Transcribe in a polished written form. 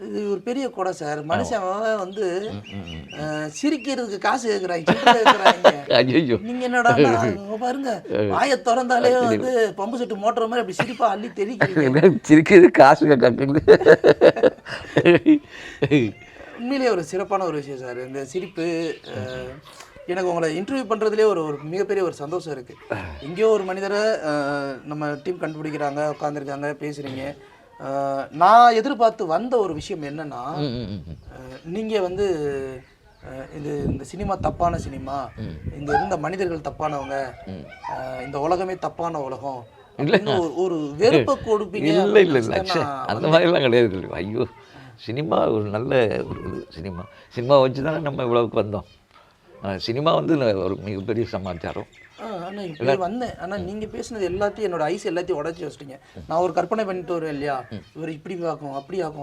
இது ஒரு பெரிய கொடை சார். மனுஷன் அவன் வந்து சிரிக்கிறதுக்கு காசு கேட்குறாங்க, சில்லறை கேட்குறாங்க. ஐயோ! நீங்க என்னடான்னா இங்க பாருங்க, வாயை திறந்தாலே வந்து பம்பு செட்டு மோட்டுற மாதிரி அப்படி சிரிப்பா அள்ளி தெளிக்கிறீங்க. சிரிக்கிறது காசு கேட்குது. உண்மையிலேயே ஒரு சிறப்பான ஒரு விஷயம் சார். இந்த சிரிப்பு எனக்கு உங்களை இன்டர்வியூ பண்ணுறதுலேயே ஒரு ஒரு மிகப்பெரிய ஒரு சந்தோஷம் இருக்குது. எங்கேயோ ஒரு மனிதரை நம்ம டீம் கண்டுபிடிக்கிறாங்க, உட்காந்துருக்காங்க, பேசுகிறீங்க. நான் எதிர்பார்த்து வந்த ஒரு விஷயம் என்னென்னா, நீங்கள் வந்து இந்த சினிமா தப்பான சினிமா, இங்கே இருந்த மனிதர்கள் தப்பானவங்க, இந்த உலகமே தப்பான உலகம், ஒரு வெறுப்பை கொடுப்பீங்க. இல்லை இல்லை இல்லை, அந்த மாதிரிலாம் கிடையாது. ஐயோ, சினிமா ஒரு நல்ல ஒரு இது. சினிமா வச்சு தானே நம்ம இவ்வளவுக்கு வந்தோம். சினிமா வந்து ஒரு மிகப்பெரிய சமாச்சாரம். ஆனால் இப்படி வந்தேன். ஆனால் நீங்கள் பேசுனது எல்லாத்தையும் என்னோட ஐஸ் எல்லாத்தையும் உடச்சி வச்சிட்டீங்க. நான் ஒரு கற்பனை பண்ணிட்டு வருவேன் இல்லையா, இவர் இப்படி ஆக்கும் அப்படி ஆக்கும்.